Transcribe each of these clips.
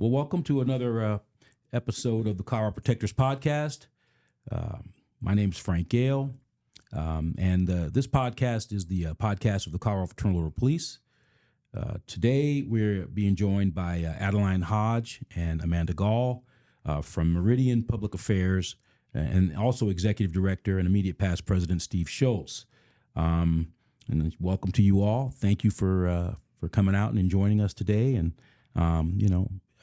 Well, welcome to another episode of the Colorado Protectors Podcast. My name is Frank Gail, and this podcast is the podcast of the Colorado Fraternal Police. Today, we're being joined by Adeline Hodge and Amanda Gall from Meridian Public Affairs, and also Executive Director and immediate past President Steve Schulz. And welcome to you all. Thank you for coming out and joining us today, and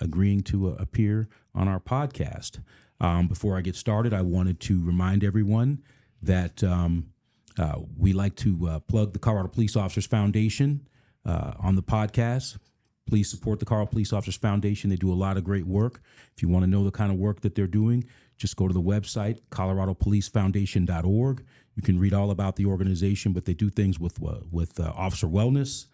agreeing to appear on our podcast. Before I get started, I wanted to remind everyone that we like to plug the Colorado Police Officers Foundation on the podcast. Please support the Colorado Police Officers Foundation. They do a lot of great work. If you want to know the kind of work that they're doing, just go to the website, coloradopolicefoundation.org. You can read all about the organization, but they do things with officer wellness,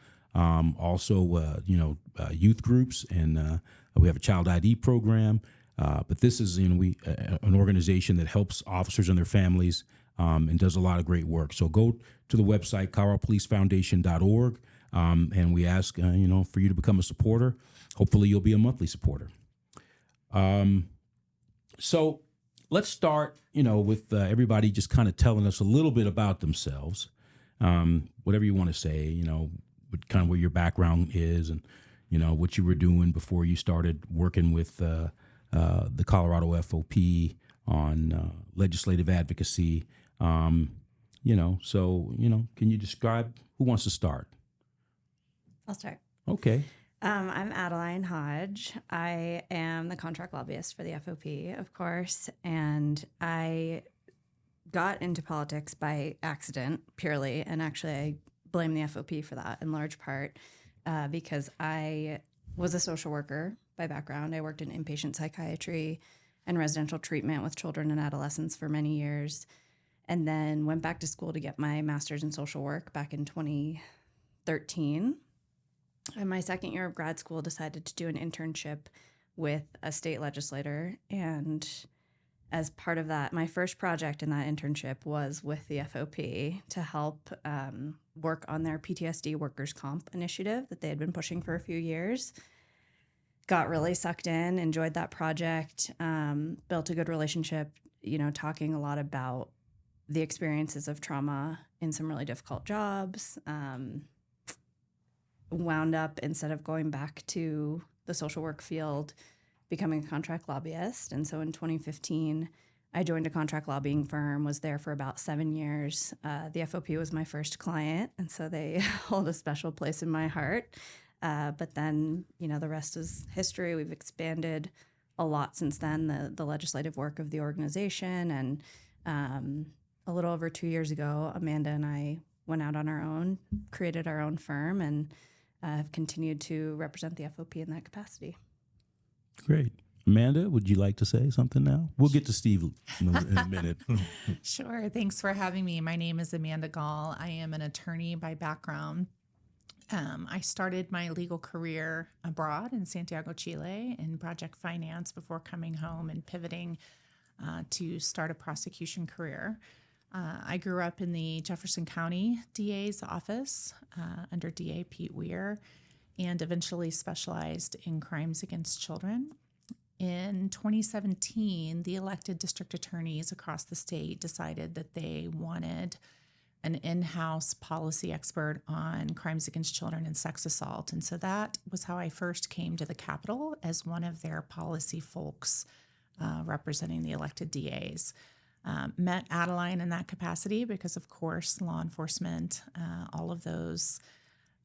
youth groups, and we have a child ID program. But this is an organization that helps officers and their families and does a lot of great work. So go to the website, coloradopolicefoundation.org, and we ask for you to become a supporter. Hopefully you'll be a monthly supporter. So let's start with everybody just kind of telling us a little bit about themselves, whatever you want to say, kind of where your background is and what you were doing before you started working with the Colorado FOP on legislative advocacy. Can you describe who wants to start? I'll start. Okay. I'm Adeline Hodge. I am the contract lobbyist for the FOP, of course, and I got into politics by accident purely, and actually I blame the FOP for that in large part because I was a social worker by background. I worked in inpatient psychiatry and residential treatment with children and adolescents for many years, and then went back to school to get my master's in social work back in 2013. In my second year of grad school, decided to do an internship with a state legislator, and as part of that, my first project in that internship was with the FOP to help work on their PTSD workers' comp initiative that they had been pushing for a few years. Got really sucked in, enjoyed that project, built a good relationship, talking a lot about the experiences of trauma in some really difficult jobs. Wound up, instead of going back to the social work field, becoming a contract lobbyist. And so in 2015, I joined a contract lobbying firm, was there for about 7 years. The FOP was my first client, and so they hold a special place in my heart. But then, the rest is history. We've expanded a lot since then, the legislative work of the organization. And a little over 2 years ago, Amanda and I went out on our own, created our own firm, and have continued to represent the FOP in that capacity. Great. Amanda, would you like to say something now? We'll get to Steve in a minute. Sure. Thanks for having me. My name is Amanda Gall. I am an attorney by background. I started my legal career abroad in Santiago, Chile, in project finance before coming home and pivoting to start a prosecution career. I grew up in the Jefferson County DA's office under DA Pete Weir, and eventually specialized in crimes against children. In 2017, the elected district attorneys across the state decided that they wanted an in-house policy expert on crimes against children and sex assault. And so that was how I first came to the Capitol as one of their policy folks representing the elected DAs. Met Adeline in that capacity because, of course, law enforcement, all of those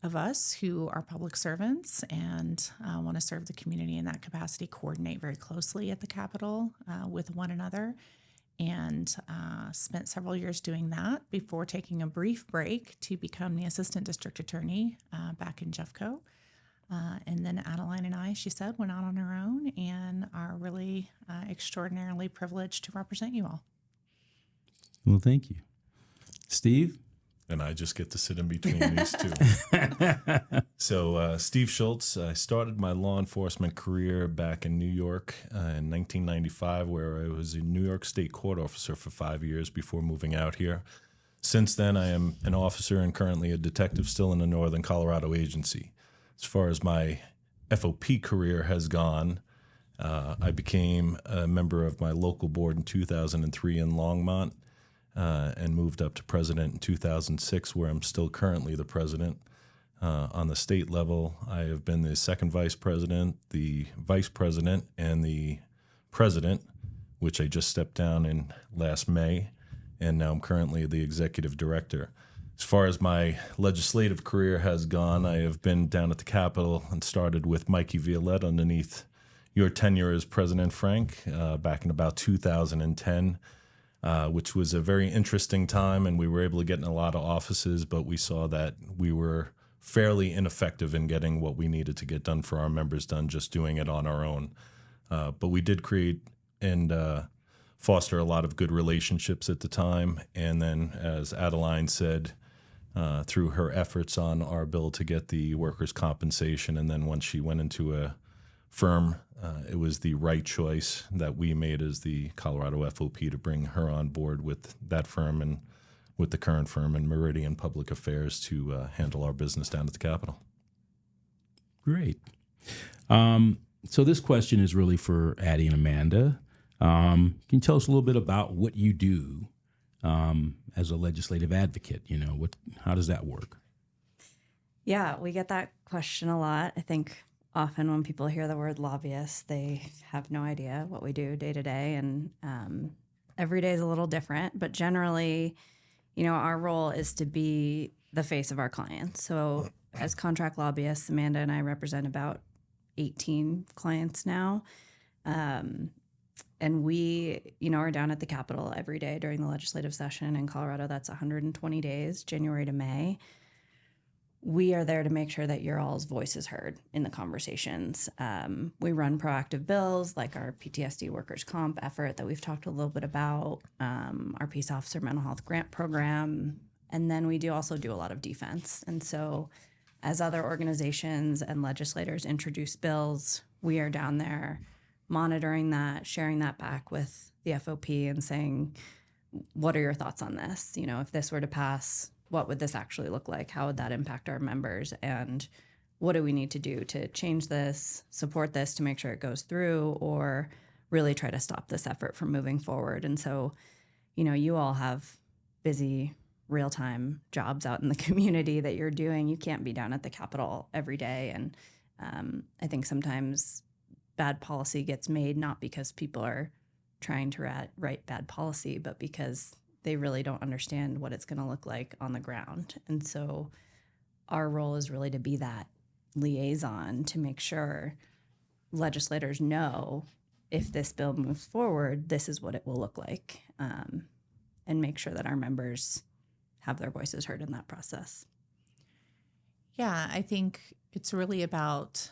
of us who are public servants and want to serve the community in that capacity coordinate very closely at the Capitol with one another, and spent several years doing that before taking a brief break to become the assistant district attorney back in Jeffco. And then Adeline and I, she said, went out on our own and are really extraordinarily privileged to represent you all. Well, thank you. Steve? And I just get to sit in between these two. So Steve Schulz, I started my law enforcement career back in New York in 1995, where I was a New York State court officer for 5 years before moving out here. Since then, I am an officer and currently a detective still in a Northern Colorado agency. As far as my FOP career has gone, I became a member of my local board in 2003 in Longmont and moved up to president in 2006, where I'm still currently the president. On the state level, I have been the second vice president, the vice president, and the president, which I just stepped down in last May, and now I'm currently the executive director. As far as my legislative career has gone, I have been down at the Capitol and started with Mikey Violette underneath your tenure as President, Frank, back in about 2010, which was a very interesting time, and we were able to get in a lot of offices, but we saw that we were fairly ineffective in getting what we needed to get done for our members done, just doing it on our own. But we did create and foster a lot of good relationships at the time. And then, as Adeline said, through her efforts on our bill to get the workers' compensation, and then once she went into a firm, it was the right choice that we made as the Colorado FOP to bring her on board with that firm and with the current firm in Meridian Public Affairs to handle our business down at the Capitol. Great. So this question is really for Addie and Amanda. Can you tell us a little bit about what you do as a legislative advocate? How does that work? Yeah, we get that question a lot. I think often when people hear the word lobbyist, they have no idea what we do day to day. And every day is a little different. But generally, our role is to be the face of our clients. So as contract lobbyists, Amanda and I represent about 18 clients now. And we, are down at the Capitol every day during the legislative session. In Colorado, that's 120 days, January to May. We are there to make sure that your all's voice is heard in the conversations. We run proactive bills like our PTSD workers' comp effort that we've talked a little bit about, our Peace Officer Mental Health Grant Program, and then we also do a lot of defense. And so as other organizations and legislators introduce bills, we are down there monitoring that, sharing that back with the FOP and saying, what are your thoughts on this? If this were to pass, what would this actually look like? How would that impact our members? And what do we need to do to change this, support this to make sure it goes through, or really try to stop this effort from moving forward? And so, you all have busy real-time jobs out in the community that you're doing. You can't be down at the Capitol every day. And I think sometimes bad policy gets made not because people are trying to write bad policy, but because they really don't understand what it's going to look like on the ground. And so our role is really to be that liaison to make sure legislators know if this bill moves forward, this is what it will look like, and make sure that our members have their voices heard in that process. Yeah, I think it's really about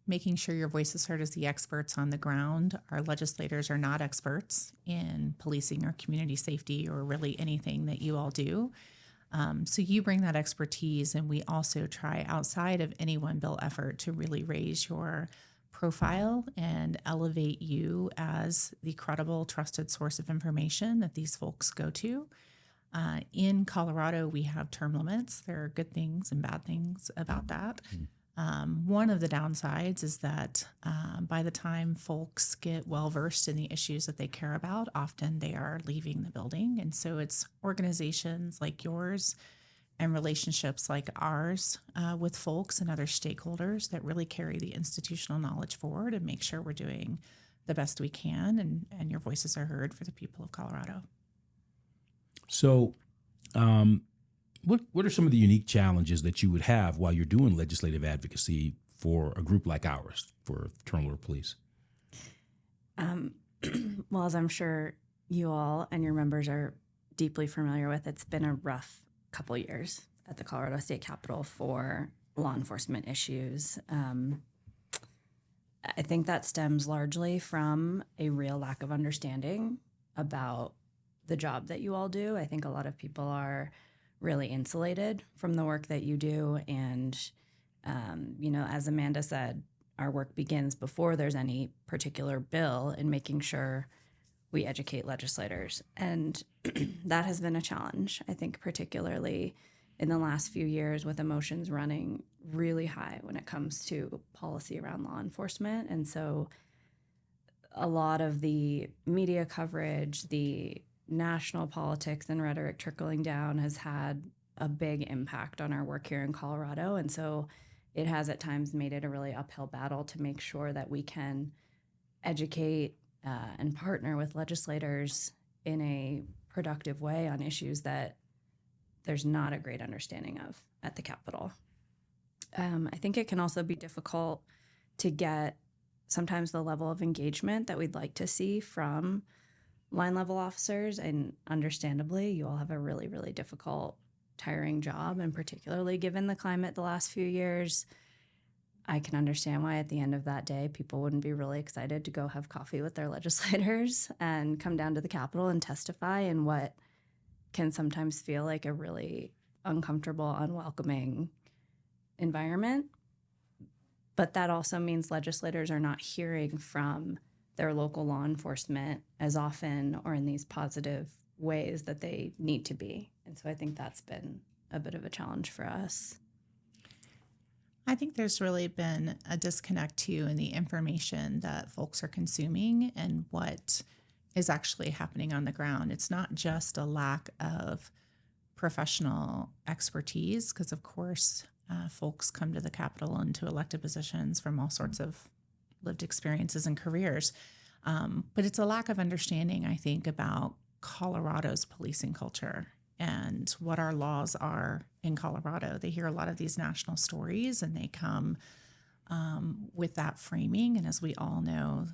making sure your voice is heard as the experts on the ground. Our legislators are not experts in policing or community safety or really anything that you all do. So you bring that expertise, and we also try outside of any one bill effort to really raise your profile and elevate you as the credible, trusted source of information that these folks go to. In Colorado, we have term limits. There are good things and bad things about that. One of the downsides is that by the time folks get well-versed in the issues that they care about, often they are leaving the building. And so it's organizations like yours and relationships like ours with folks and other stakeholders that really carry the institutional knowledge forward and make sure we're doing the best we can and your voices are heard for the people of Colorado. So what are some of the unique challenges that you would have while you're doing legislative advocacy for a group like ours, for Fraternal Police? Well, as I'm sure you all and your members are deeply familiar with, it's been a rough couple years at the Colorado State Capitol for law enforcement issues. I think that stems largely from a real lack of understanding about the job that you all do. I think a lot of people are really insulated from the work that you do. And, as Amanda said, our work begins before there's any particular bill in making sure we educate legislators. And that has been a challenge, I think, particularly in the last few years with emotions running really high when it comes to policy around law enforcement. And so a lot of the media coverage, the national politics and rhetoric trickling down has had a big impact on our work here in Colorado. And so it has at times made it a really uphill battle to make sure that we can educate and partner with legislators in a productive way on issues that there's not a great understanding of at the Capitol. I think it can also be difficult to get sometimes the level of engagement that we'd like to see from line level officers. And understandably, you all have a really, really difficult, tiring job. And particularly given the climate the last few years, I can understand why at the end of that day, people wouldn't be really excited to go have coffee with their legislators and come down to the Capitol and testify in what can sometimes feel like a really uncomfortable, unwelcoming environment. But that also means legislators are not hearing from their local law enforcement as often or in these positive ways that they need to be. And so I think that's been a bit of a challenge for us. I think there's really been a disconnect too in the information that folks are consuming and what is actually happening on the ground. It's not just a lack of professional expertise, because of course folks come to the Capitol and to elected positions from all sorts of lived experiences and careers. But it's a lack of understanding, I think, about Colorado's policing culture and what our laws are in Colorado. They hear a lot of these national stories and they come with that framing. And as we all know,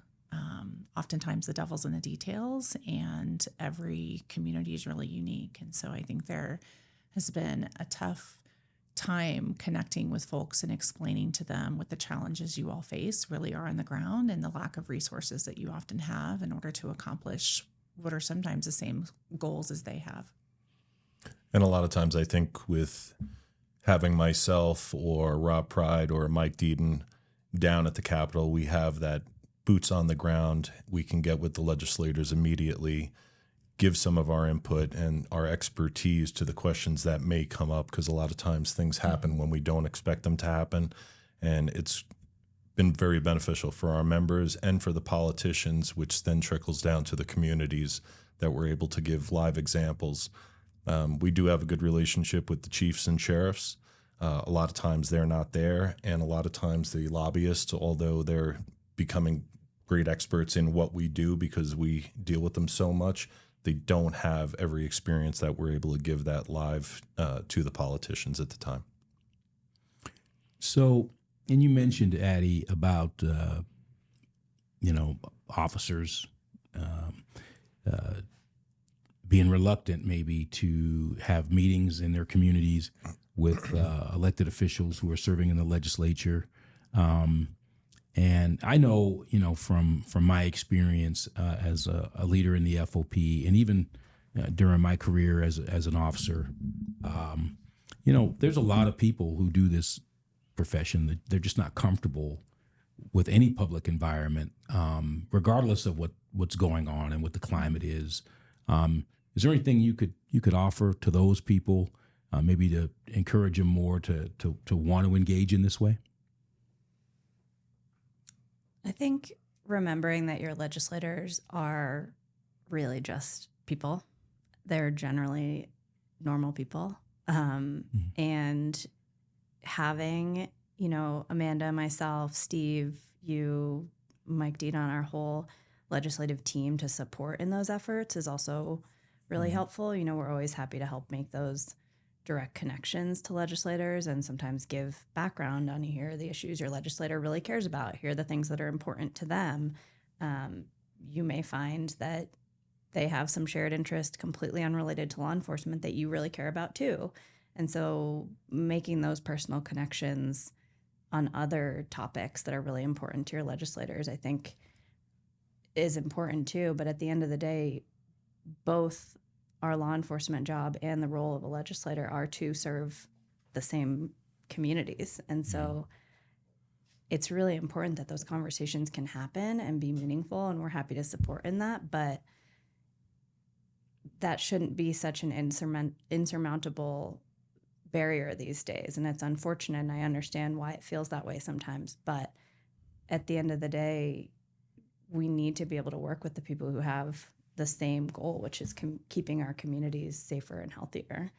oftentimes the devil's in the details, and every community is really unique. And so I think there has been a tough time connecting with folks and explaining to them what the challenges you all face really are on the ground, and the lack of resources that you often have in order to accomplish what are sometimes the same goals as they have. And a lot of times I think with having myself or Rob Pride or Mike Deaton down at the Capitol, we have that boots on the ground. We can get with the legislators immediately, give some of our input and our expertise to the questions that may come up, because a lot of times things happen when we don't expect them to happen. And it's been very beneficial for our members and for the politicians, which then trickles down to the communities that we're able to give live examples. We do have a good relationship with the chiefs and sheriffs. A lot of times they're not there, and a lot of times the lobbyists, although they're becoming great experts in what we do because we deal with them so much, they don't have every experience that we're able to give that live to the politicians at the time. So, and you mentioned, Addie, about, officers being reluctant maybe to have meetings in their communities with elected officials who are serving in the legislature. And I know, from my experience as a leader in the FOP, and even during my career as an officer, there's a lot of people who do this profession that they're just not comfortable with any public environment, regardless of what's going on and what the climate is. Is there anything you could offer to those people, maybe to encourage them more to want to engage in this way? I think remembering that your legislators are really just people. They're generally normal people. And having, Amanda, myself, Steve, you, Mike Deaton, our whole legislative team to support in those efforts is also really helpful. We're always happy to help make those direct connections to legislators and sometimes give background on here are the issues your legislator really cares about. Here are the things that are important to them. You may find that they have some shared interest completely unrelated to law enforcement that you really care about too. And so making those personal connections on other topics that are really important to your legislators, I think, is important too. But at the end of the day, both our law enforcement job and the role of a legislator are to serve the same communities. And so it's really important that those conversations can happen and be meaningful, and we're happy to support in that. But that shouldn't be such an insurmountable barrier these days. And it's unfortunate, and I understand why it feels that way sometimes. But at the end of the day, we need to be able to work with the people who have the same goal, which is keeping our communities safer and healthier.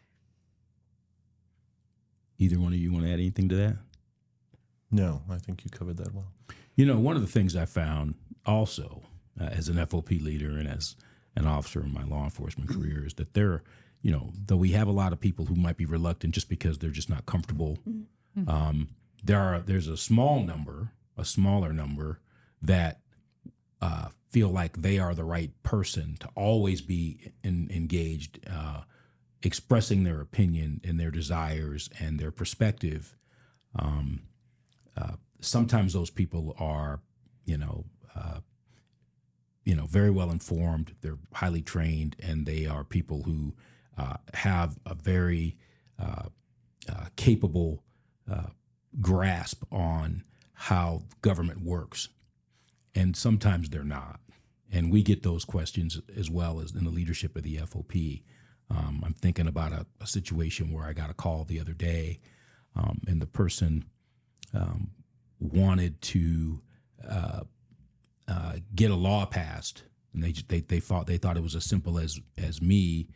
Either one of you want to add anything to that? No, I think you covered that well. One of the things I found also as an FOP leader and as an officer in my law enforcement career is that though we have a lot of people who might be reluctant just because they're just not comfortable, there's a smaller number that feel like they are the right person to always be engaged, expressing their opinion and their desires and their perspective. Sometimes those people are, very well informed. They're highly trained, and they are people who have a very capable grasp on how government works. And sometimes they're not. And we get those questions as well as in the leadership of the FOP. I'm thinking about a situation where I got a call the other day, and the person wanted to get a law passed, and they thought it was as simple as me,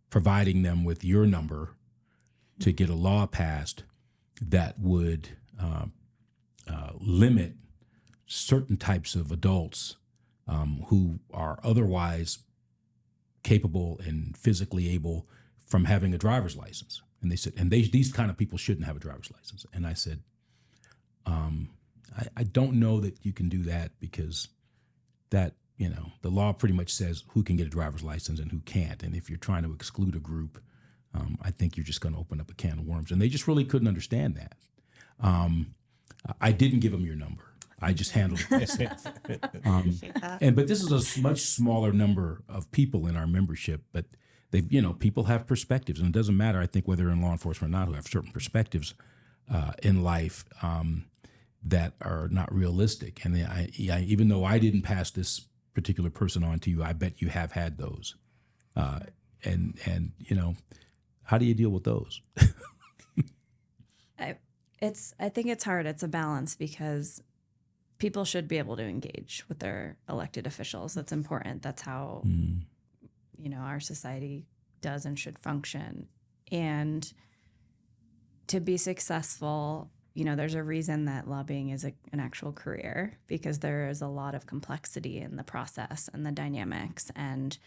providing them with your number to get a law passed that would limit certain types of adults who are otherwise capable and physically able from having a driver's license. And they said, these kind of people shouldn't have a driver's license. And I said, I don't know that you can do that, because that, the law pretty much says who can get a driver's license and who can't. And if you're trying to exclude a group, I think you're just going to open up a can of worms. And they just really couldn't understand that. I didn't give them your number. I just handled it myself. But this is a much smaller number of people in our membership, but people have perspectives, and it doesn't matter, I think, whether in law enforcement or not, who have certain perspectives in life that are not realistic. And even though I didn't pass this particular person on to you, I bet you have had those. And how do you deal with those? I think it's hard. It's a balance, because people should be able to engage with their elected officials. That's important. That's how, our society does and should function. And to be successful, there's a reason that lobbying is an actual career, because there is a lot of complexity in the process and the dynamics, and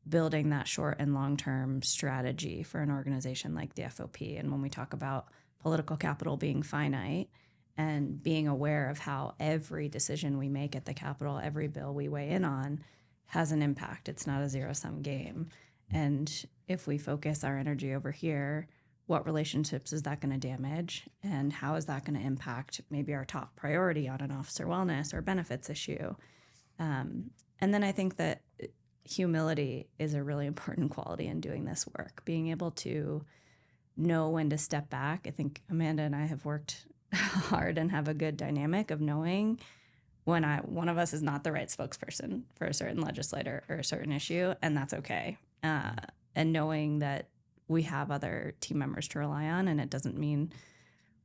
building that short and long-term strategy for an organization like the FOP. And when we talk about political capital being finite, and being aware of how every decision we make at the Capitol, every bill we weigh in on, has an impact. It's not a zero-sum game. And if we focus our energy over here, what relationships is that going to damage? And how is that going to impact maybe our top priority on an officer wellness or benefits issue? And then I think that humility is a really important quality in doing this work, being able to know when to step back. I think Amanda and I have worked hard and have a good dynamic of knowing when one of us is not the right spokesperson for a certain legislator or a certain issue, and that's okay. And knowing that we have other team members to rely on, and it doesn't mean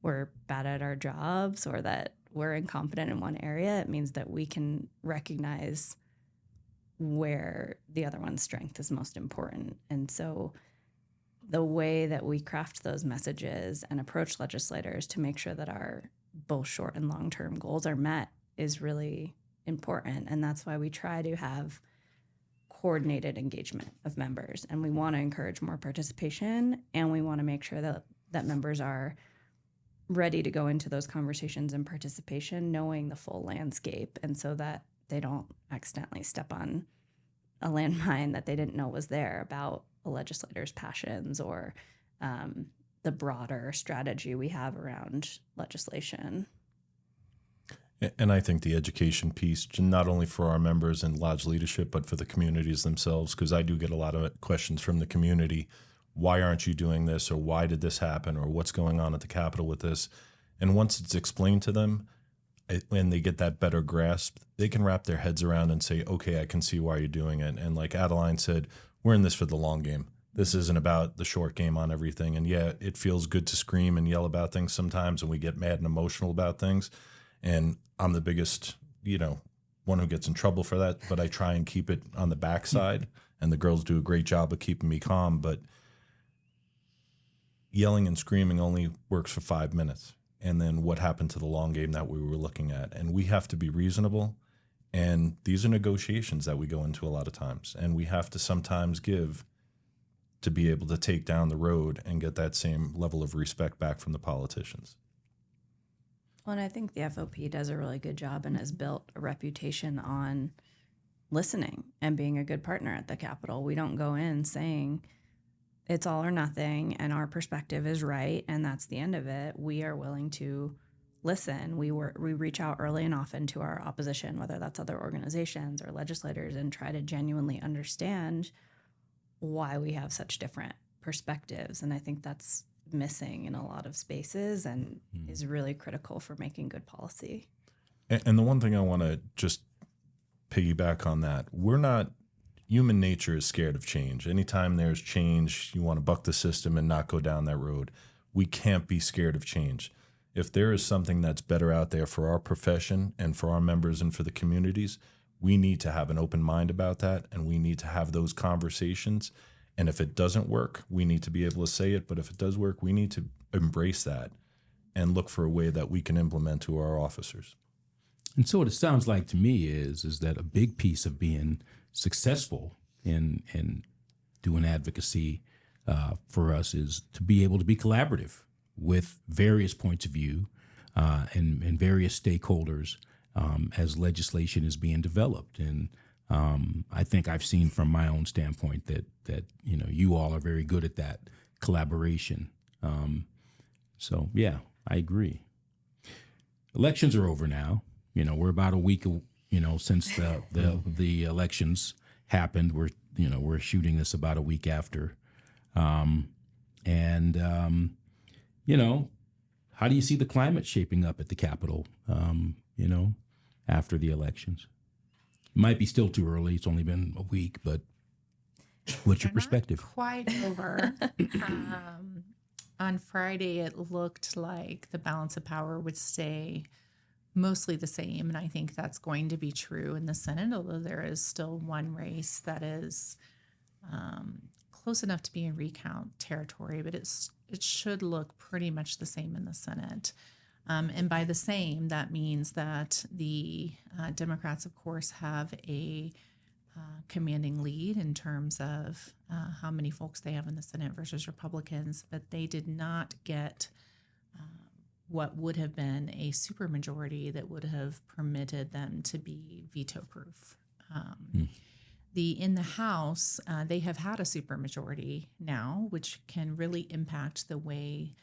we're bad at our jobs or that we're incompetent in one area. It means that we can recognize where the other one's strength is most important. And so the way that we craft those messages and approach legislators to make sure that our both short and long-term goals are met is really important. And that's why we try to have coordinated engagement of members. And we want to encourage more participation, and we want to make sure that members are ready to go into those conversations and participation, knowing the full landscape, and so that they don't accidentally step on a landmine that they didn't know was there about a legislator's passions or the broader strategy we have around legislation. And I think the education piece, not only for our members and lodge leadership, but for the communities themselves, because I do get a lot of questions from the community. Why aren't you doing this? Or why did this happen? Or what's going on at the Capitol with this? And once it's explained to them, when they get that better grasp, they can wrap their heads around and say, okay, I can see why you're doing it. And like Adeline said, we're in this for the long game. This isn't about the short game on everything. And yeah, it feels good to scream and yell about things sometimes, and we get mad and emotional about things. And I'm the biggest one who gets in trouble for that, but I try and keep it on the backside, and the girls do a great job of keeping me calm. But yelling and screaming only works for 5 minutes. And then what happened to the long game that we were looking at? And we have to be reasonable. And these are negotiations that we go into a lot of times. And we have to sometimes give to be able to take down the road and get that same level of respect back from the politicians. Well, and I think the FOP does a really good job and has built a reputation on listening and being a good partner at the Capitol. We don't go in saying it's all or nothing and our perspective is right and that's the end of it. We are willing to listen. We reach out early and often to our opposition, whether that's other organizations or legislators, and try to genuinely understand why we have such different perspectives. And I think that's missing in a lot of spaces and is really critical for making good policy. And the one thing I want to just piggyback on that, human nature is scared of change. Anytime there's change, you want to buck the system and not go down that road. We can't be scared of change. If there is something that's better out there for our profession and for our members and for the communities, we need to have an open mind about that, and we need to have those conversations. And if it doesn't work, we need to be able to say it. But if it does work, we need to embrace that and look for a way that we can implement to our officers. And so what it sounds like to me is that a big piece of being successful in doing advocacy for us is to be able to be collaborative with various points of view and various stakeholders as legislation is being developed. And I think I've seen from my own standpoint that you all are very good at that collaboration. So yeah, I agree. Elections are over now. We're about a week since the elections happened. We're shooting this about a week after. How do you see the climate shaping up at the Capitol, after the elections? It might be still too early. It's only been a week, but what's your perspective? Not quite over. On Friday, it looked like the balance of power would stay mostly the same, and I think that's going to be true in the Senate, although there is still one race that is close enough to be in recount territory, but it should look pretty much the same in the Senate. And by the same, that means that the Democrats, of course, have a commanding lead in terms of how many folks they have in the Senate versus Republicans, but they did not get what would have been a supermajority that would have permitted them to be veto-proof. In the House, they have had a supermajority now, which can really impact the way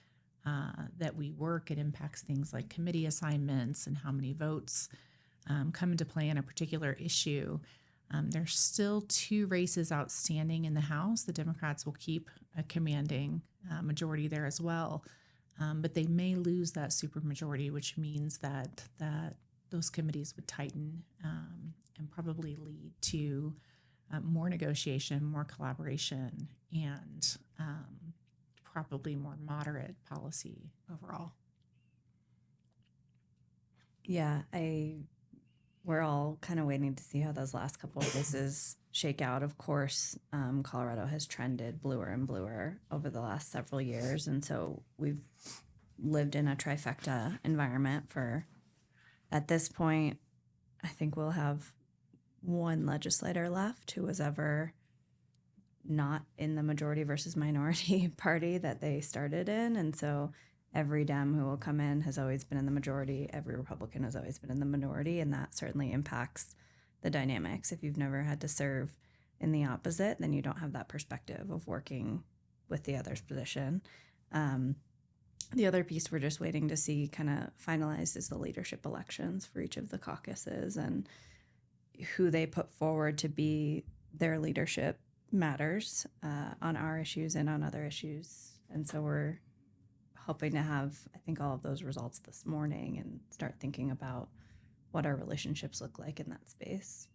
that we work. It impacts things like committee assignments and how many votes come into play on a particular issue. There's still 2 races outstanding in the House. The Democrats will keep a commanding majority there as well. But they may lose that supermajority, which means that those committees would tighten and probably lead to more negotiation, more collaboration, and probably more moderate policy overall. Yeah, we're all kind of waiting to see how those last couple of races shake out. Of course, Colorado has trended bluer and bluer over the last several years, and so we've lived in a trifecta environment for, at this point, I think we'll have one legislator left who was ever not in the majority versus minority party that they started in. And so every Dem who will come in has always been in the majority. Every Republican has always been in the minority. And that certainly impacts the dynamics. If you've never had to serve in the opposite, then you don't have that perspective of working with the other's position. The other piece we're just waiting to see kind of finalized is the leadership elections for each of the caucuses, and who they put forward to be their leadership matters on our issues and on other issues. And so we're hoping to have, I think, all of those results this morning and start thinking about what our relationships look like in that space.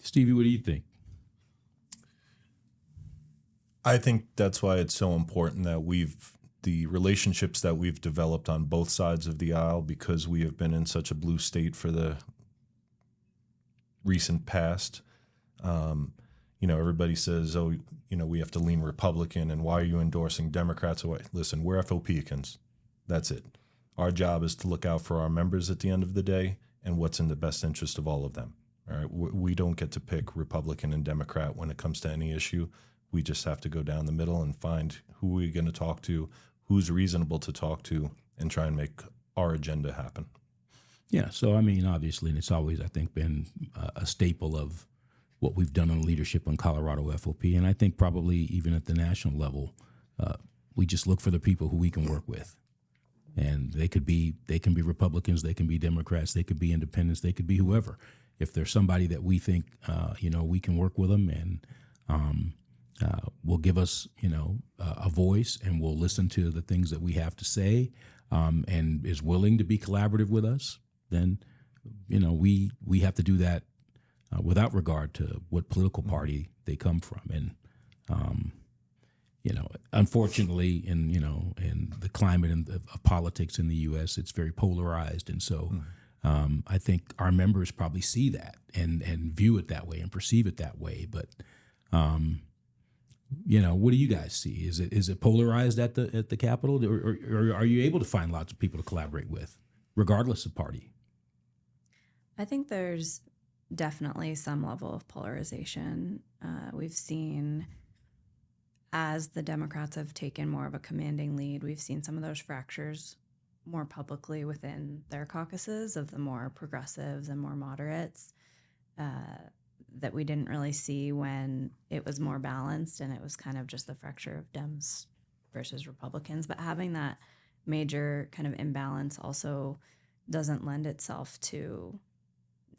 Stevie, what do you think? I think that's why it's so important that the relationships that we've developed on both sides of the aisle, because we have been in such a blue state for the recent past. Everybody says, oh, we have to lean Republican, and why are you endorsing Democrats? Listen, we're FOPicans. That's it. Our job is to look out for our members at the end of the day and what's in the best interest of all of them. All right. We don't get to pick Republican and Democrat when it comes to any issue. We just have to go down the middle and find who we're going to talk to, who's reasonable to talk to, and try and make our agenda happen. Yeah. So, I mean, obviously, and it's always, I think, been a staple of what we've done on leadership on Colorado FOP. And I think probably even at the national level, we just look for the people who we can work with. And they can be Republicans, they can be Democrats, they could be independents, they could be whoever. If there's somebody that we think, we can work with them and will give us, a voice, and will listen to the things that we have to say, and is willing to be collaborative with us, then, we have to do that without regard to what political party they come from. And, unfortunately, in the climate of politics in the U.S., it's very polarized. And so I think our members probably see that and view it that way and perceive it that way. But, what do you guys see? Is it polarized at the Capitol, or are you able to find lots of people to collaborate with, regardless of party? I think there's definitely some level of polarization. We've seen, as the Democrats have taken more of a commanding lead, we've seen some of those fractures more publicly within their caucuses of the more progressives and more moderates that we didn't really see when it was more balanced and it was kind of just the fracture of Dems versus Republicans. But having that major kind of imbalance also doesn't lend itself to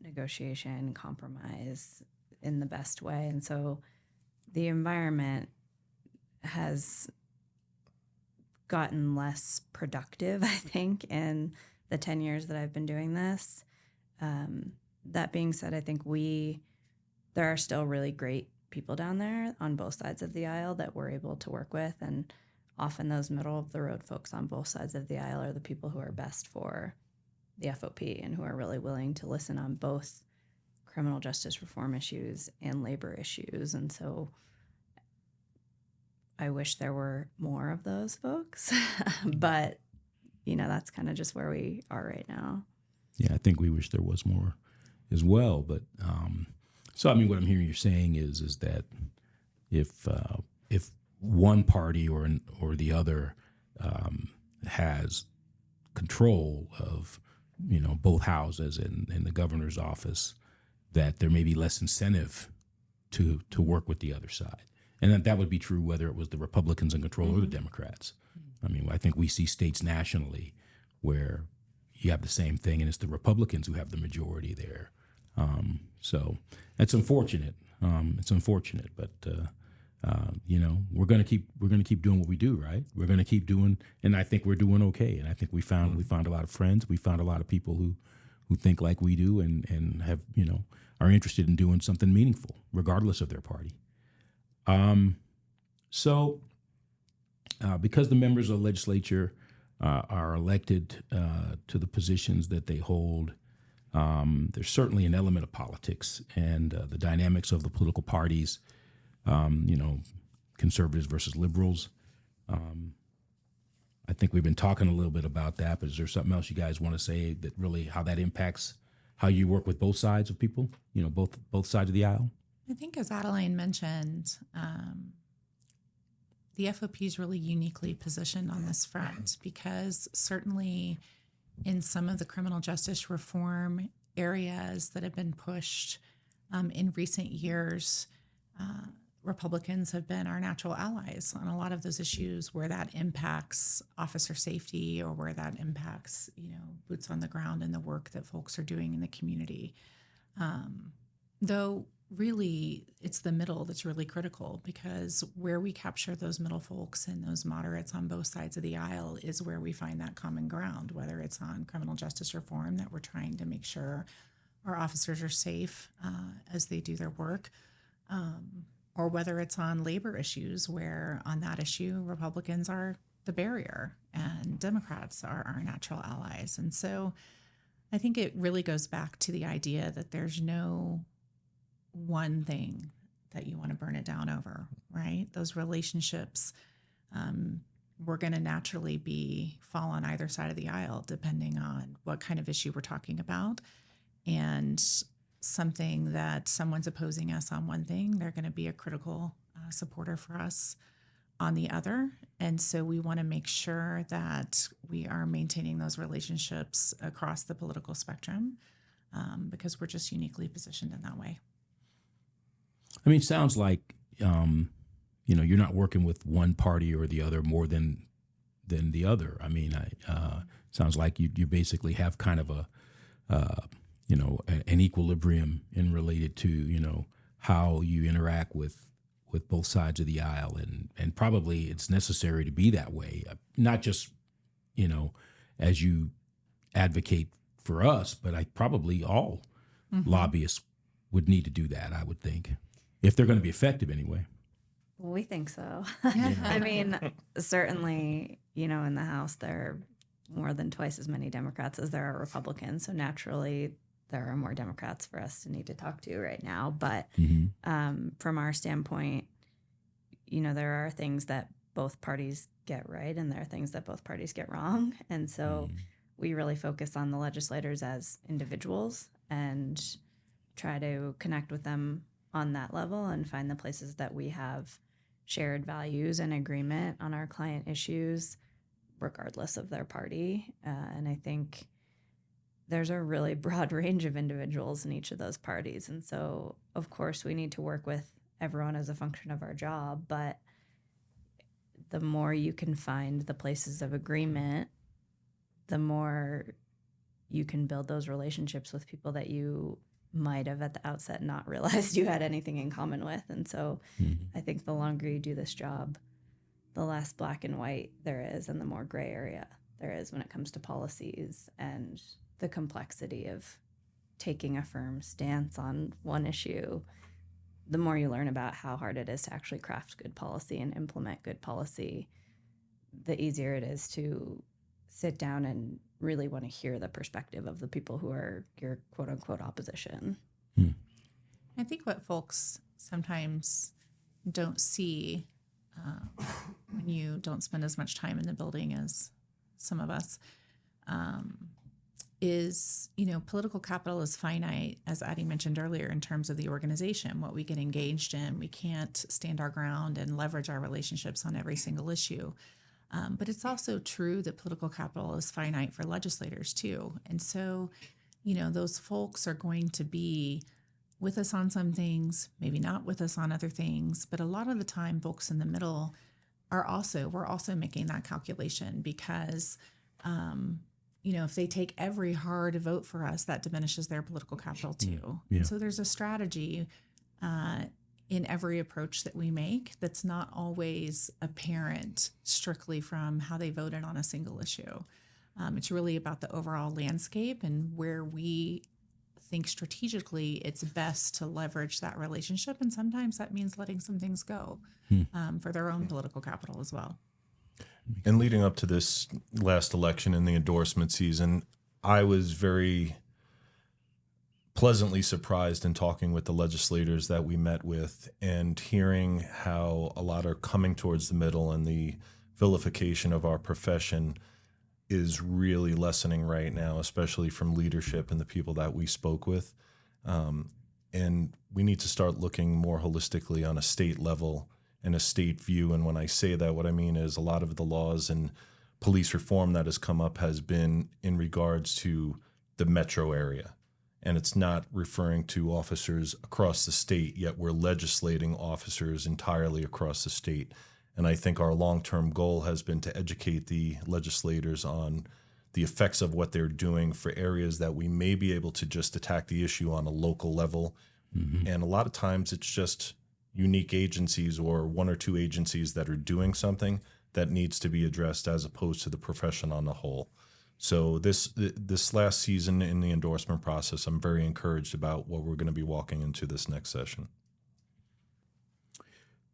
negotiation, compromise in the best way. And so the environment has gotten less productive, I think, in the 10 years that I've been doing this. That being said, I think there are still really great people down there on both sides of the aisle that we're able to work with. And often those middle of the road folks on both sides of the aisle are the people who are best for the FOP and who are really willing to listen on both criminal justice reform issues and labor issues. And so I wish there were more of those folks, but that's kind of just where we are right now. Yeah, I think we wish there was more as well. But so I mean, what I'm hearing you saying is that if one party or the other has control of both houses in the governor's office, that there may be less incentive to work with the other side. And that would be true whether it was the Republicans in control or the Democrats. I mean, I think we see states nationally where you have the same thing, and it's the Republicans who have the majority there. So that's unfortunate. It's unfortunate, but we're gonna keep doing what we do, right? We're gonna keep doing, and I think we're doing okay. And I think we found a lot of friends. We found a lot of people who think like we do and have are interested in doing something meaningful, regardless of their party. So because the members of the legislature are elected to the positions that they hold, there's certainly an element of politics and the dynamics of the political parties, conservatives versus liberals. I think we've been talking a little bit about that, but is there something else you guys want to say that really how that impacts how you work with both sides of people, both sides of the aisle? I think, as Adeline mentioned, the FOP is really uniquely positioned on this front because certainly in some of the criminal justice reform areas that have been pushed in recent years, Republicans have been our natural allies on a lot of those issues where that impacts officer safety or where that impacts, boots on the ground and the work that folks are doing in the community. Though really it's the middle that's really critical, because where we capture those middle folks and those moderates on both sides of the aisle is where we find that common ground, whether it's on criminal justice reform that we're trying to make sure our officers are safe as they do their work, or whether it's on labor issues where on that issue, Republicans are the barrier and Democrats are our natural allies. And so I think it really goes back to the idea that there's no one thing that you want to burn it down over, right? Those relationships, we're going to naturally fall on either side of the aisle, depending on what kind of issue we're talking about. And something that someone's opposing us on one thing, they're going to be a critical supporter for us on the other. And so we want to make sure that we are maintaining those relationships across the political spectrum, because we're just uniquely positioned in that way. I mean, it sounds like, you're not working with one party or the other more than the other. I mean, sounds like you basically have kind of an equilibrium in related to, how you interact with both sides of the aisle, and probably it's necessary to be that way, not just, as you advocate for us, but probably all lobbyists would need to do that, I would think, if they're going to be effective anyway. We think so. I mean, certainly, in the House, there are more than twice as many Democrats as there are Republicans. So naturally, there are more Democrats for us to need to talk to right now. But from our standpoint, there are things that both parties get right, and there are things that both parties get wrong. And so we really focus on the legislators as individuals and try to connect with them on that level and find the places that we have shared values and agreement on our client issues, regardless of their party. And I think there's a really broad range of individuals in each of those parties. And so, of course, we need to work with everyone as a function of our job. But the more you can find the places of agreement, the more you can build those relationships with people that you might have at the outset not realized you had anything in common with. And so I think the longer you do this job, the less black and white there is and the more gray area there is when it comes to policies and the complexity of taking a firm stance on one issue. The more you learn about how hard it is to actually craft good policy and implement good policy, the easier it is to sit down and really want to hear the perspective of the people who are your quote unquote opposition. I think what folks sometimes don't see when you don't spend as much time in the building as some of us is, political capital is finite, as Addie mentioned earlier, in terms of the organization, what we get engaged in. We can't stand our ground and leverage our relationships on every single issue. But it's also true that political capital is finite for legislators too. And so, those folks are going to be with us on some things, maybe not with us on other things. But a lot of the time, folks in the middle we're also making that calculation because, if they take every hard vote for us, that diminishes their political capital too. Yeah. So there's a strategy in every approach that we make that's not always apparent strictly from how they voted on a single issue. It's really about the overall landscape and where we think strategically it's best to leverage that relationship. And sometimes that means letting some things go for their own political capital as well. And leading up to this last election in the endorsement season, I was very pleasantly surprised in talking with the legislators that we met with and hearing how a lot are coming towards the middle, and the vilification of our profession is really lessening right now, especially from leadership and the people that we spoke with. And we need to start looking more holistically on a state level and a state view. And when I say that, what I mean is a lot of the laws and police reform that has come up has been in regards to the metro area. And it's not referring to officers across the state, yet we're legislating officers entirely across the state. And I think our long-term goal has been to educate the legislators on the effects of what they're doing for areas that we may be able to just attack the issue on a local level. And a lot of times it's just unique agencies or one or two agencies that are doing something that needs to be addressed as opposed to the profession on the whole. So this last season in the endorsement process, I'm very encouraged about what we're going to be walking into this next session.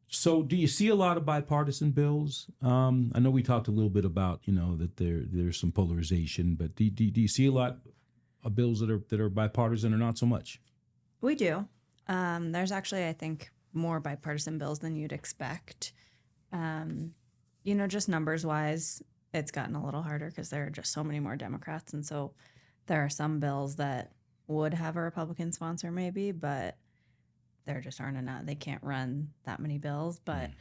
So do you see a lot of bipartisan bills? I know we talked a little bit about, that there's some polarization, but do you see a lot of bills that are bipartisan or not so much? We do. There's actually, I think, more bipartisan bills than you'd expect. Just numbers wise, it's gotten a little harder because there are just so many more Democrats. And so there are some bills that would have a Republican sponsor maybe, but there just aren't enough. They can't run that many bills. But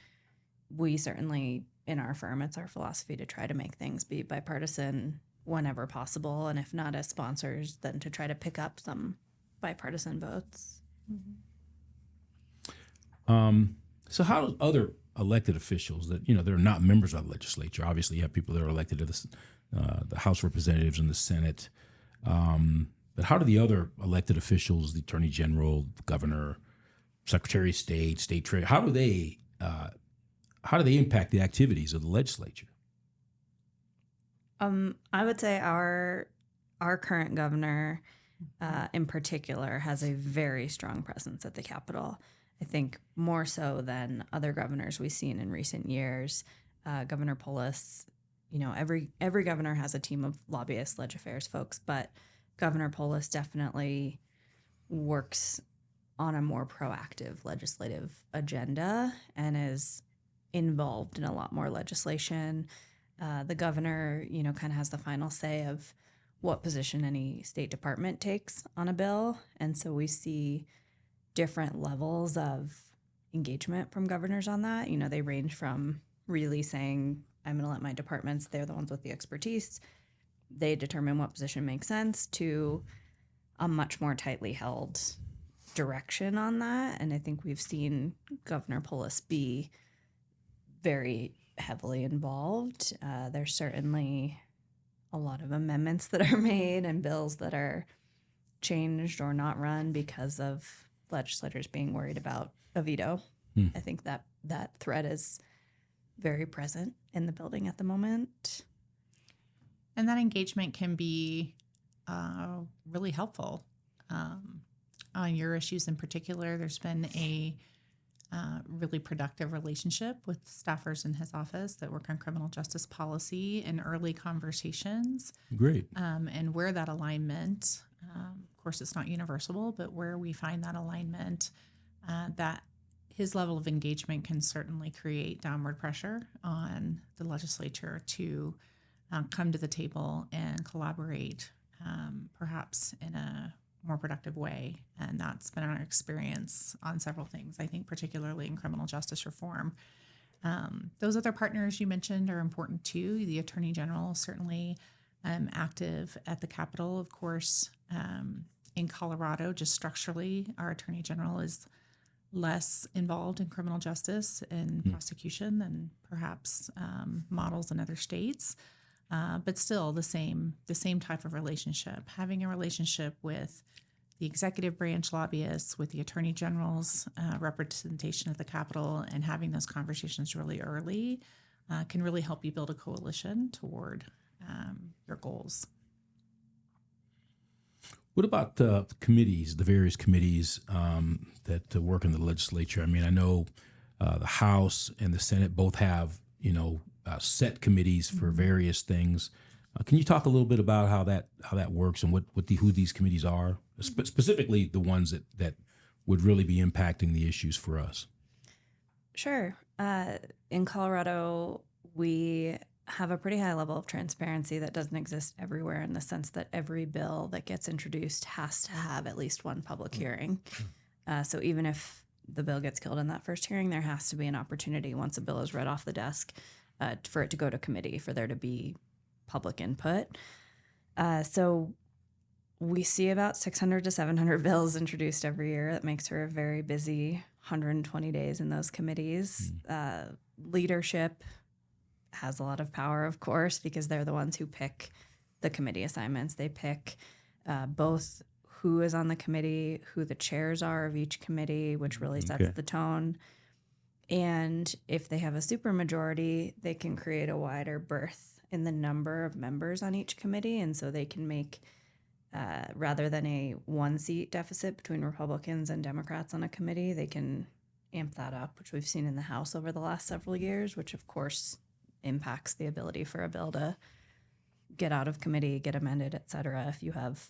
we certainly, in our firm, it's our philosophy to try to make things be bipartisan whenever possible. And if not as sponsors, then to try to pick up some bipartisan votes. So how do other elected officials that, they're not members of the legislature, obviously you have people that are elected to the House of Representatives and the Senate, but how do the other elected officials, the Attorney General, the Governor, Secretary of State, State Treasurer, how do they impact the activities of the legislature? I would say our current governor, in particular, has a very strong presence at the Capitol. I think more so than other governors we've seen in recent years. Governor Polis, every governor has a team of lobbyists, leg affairs folks, but Governor Polis definitely works on a more proactive legislative agenda and is involved in a lot more legislation. The governor, kind of has the final say of what position any state department takes on a bill. And so we see different levels of engagement from governors on that. They range from really saying, I'm going to let my departments, they're the ones with the expertise, they determine what position makes sense, to a much more tightly held direction on that. And I think we've seen Governor Polis be very heavily involved. There's certainly a lot of amendments that are made and bills that are changed or not run because of legislators being worried about a veto. I think that threat is very present in the building at the moment. And that engagement can be really helpful. On your issues in particular, there's been a really productive relationship with staffers in his office that work on criminal justice policy and early conversations. Great. And where that alignment, of course, it's not universal, but where we find that alignment, that his level of engagement can certainly create downward pressure on the legislature to come to the table and collaborate, perhaps in a more productive way. And that's been our experience on several things, I think, particularly in criminal justice reform. Those other partners you mentioned are important too. The Attorney General certainly active at the Capitol, of course. In Colorado, just structurally, our Attorney General is less involved in criminal justice and prosecution than perhaps models in other states. But still the same type of relationship, having a relationship with the executive branch lobbyists, with the Attorney General's representation at the Capitol, and having those conversations really early can really help you build a coalition toward your goals. What about the committees, the various committees that work in the legislature? I mean, I know the House and the Senate both have, set committees for various things. Can you talk a little bit about how that works and who these committees are, specifically the ones that would really be impacting the issues for us? Sure. In Colorado, we have a pretty high level of transparency that doesn't exist everywhere, in the sense that every bill that gets introduced has to have at least one public hearing. So even if the bill gets killed in that first hearing, there has to be an opportunity, once a bill is read off the desk, for it to go to committee, for there to be public input. So we see about 600 to 700 bills introduced every year. That makes for a very busy 120 days in those committees. Leadership has a lot of power, of course, because they're the ones who pick the committee assignments. They pick both who is on the committee, who the chairs are of each committee, which really sets the tone. And if they have a supermajority, they can create a wider berth in the number of members on each committee. And so they can make, rather than a one-seat deficit between Republicans and Democrats on a committee, they can amp that up, which we've seen in the House over the last several years, which, of course, impacts the ability for a bill to get out of committee, get amended, et cetera, if you have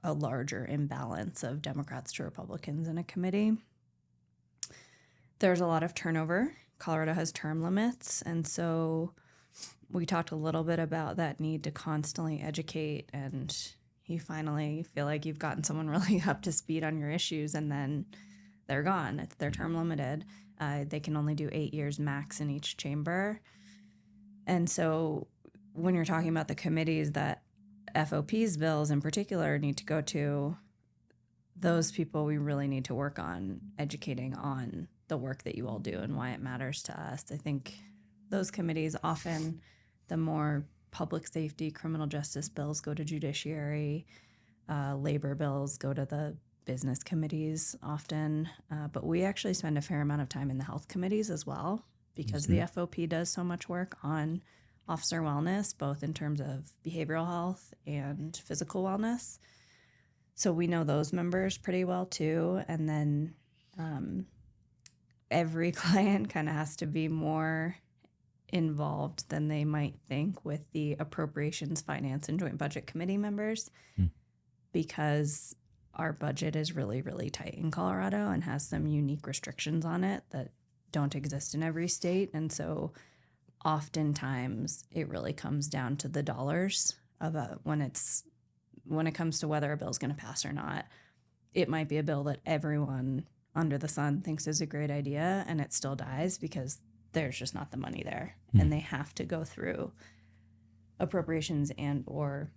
a larger imbalance of Democrats to Republicans in a committee. There's a lot of turnover. Colorado has term limits, and so we talked a little bit about that need to constantly educate, and you finally feel like you've gotten someone really up to speed on your issues, and then they're gone. They're term limited. They can only do 8 years max in each chamber. And so when you're talking about the committees that FOP's bills in particular need to go to, those people we really need to work on educating on the work that you all do and why it matters to us. I think those committees often, the more public safety, criminal justice bills go to judiciary, labor bills go to the business committees often, but we actually spend a fair amount of time in the health committees as well, because the FOP does so much work on officer wellness, both in terms of behavioral health and physical wellness. So we know those members pretty well too. And then every client kind of has to be more involved than they might think with the appropriations, finance, and joint budget committee members, because our budget is really, really tight in Colorado and has some unique restrictions on it that don't exist in every state. And so oftentimes it really comes down to the dollars of when it comes to whether a bill is going to pass or not. It might be a bill that everyone under the sun thinks is a great idea, and it still dies because there's just not the money there. And they have to go through appropriations and or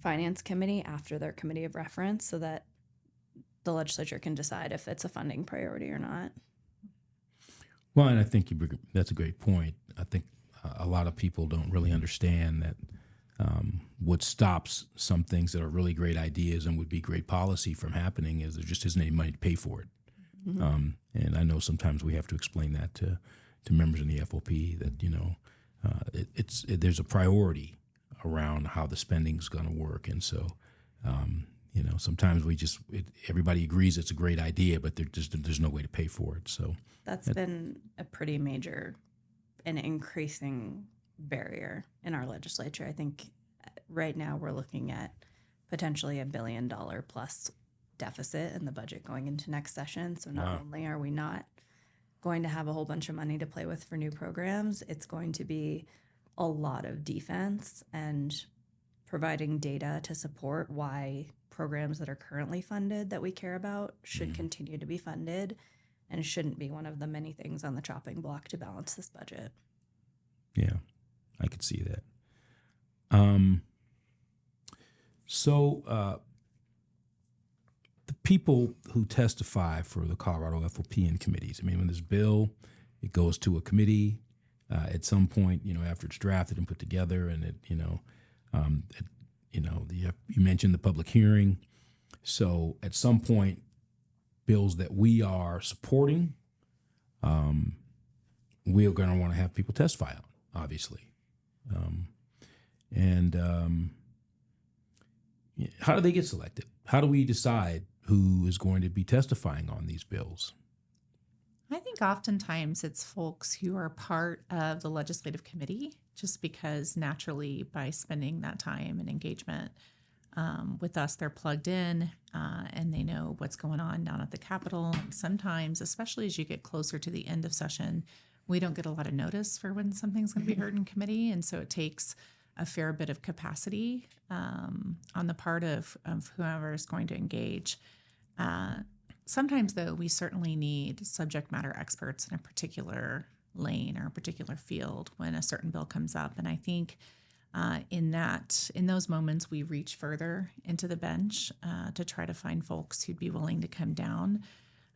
finance committee after their committee of reference so that the legislature can decide if it's a funding priority or not. Well, and I think that's a great point. I think a lot of people don't really understand that what stops some things that are really great ideas and would be great policy from happening is there just isn't any money to pay for it. And I know sometimes we have to explain that to members in the FOP that, there's a priority around how the spending is going to work. And so, sometimes everybody agrees it's a great idea, but there's no way to pay for it. So that's been a pretty major and increasing barrier in our legislature. I think right now we're looking at potentially $1 billion plus deficit in the budget going into next session. So not only are we not going to have a whole bunch of money to play with for new programs, it's going to be a lot of defense and providing data to support why programs that are currently funded that we care about should continue to be funded and shouldn't be one of the many things on the chopping block to balance this budget. Yeah, I could see that. The people who testify for the Colorado FOP in committees, when this bill, it goes to a committee at some point, after it's drafted and put together, and you mentioned the public hearing. So at some point, bills that we are supporting, we're going to want to have people testify on, obviously. How do they get selected? How do we decide who is going to be testifying on these bills? I think oftentimes it's folks who are part of the legislative committee, just because naturally by spending that time and engagement with us, they're plugged in and they know what's going on down at the Capitol. Sometimes, especially as you get closer to the end of session, we don't get a lot of notice for when something's going to be heard in committee. And so it takes a fair bit of capacity on the part of whoever is going to engage. Sometimes, though, we certainly need subject matter experts in a particular lane or a particular field when a certain bill comes up. And I think in those moments, we reach further into the bench to try to find folks who'd be willing to come down.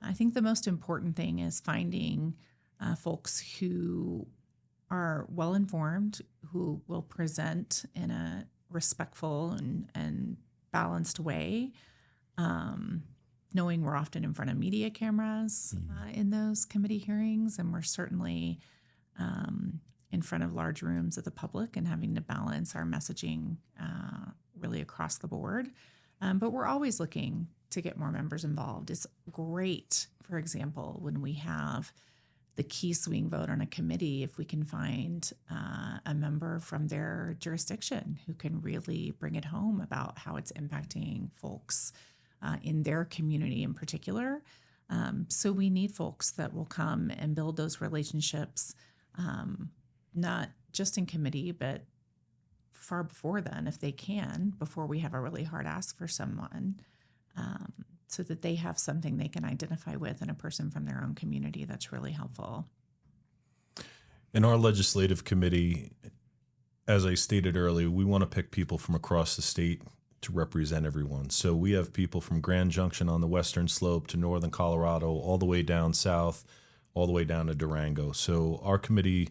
I think the most important thing is finding folks who are well-informed, who will present in a respectful and balanced way, knowing we're often in front of media cameras in those committee hearings, and we're certainly in front of large rooms of the public and having to balance our messaging really across the board. But we're always looking to get more members involved. It's great, for example, when we have the key swing vote on a committee if we can find a member from their jurisdiction who can really bring it home about how it's impacting folks in their community in particular. So we need folks that will come and build those relationships, not just in committee, but far before then, if they can, before we have a really hard ask for someone, so that they have something they can identify with and a person from their own community that's really helpful. In our legislative committee, as I stated earlier, we want to pick people from across the state to represent everyone. So we have people from Grand Junction on the western slope to northern Colorado, all the way down south, all the way down to Durango. So our committee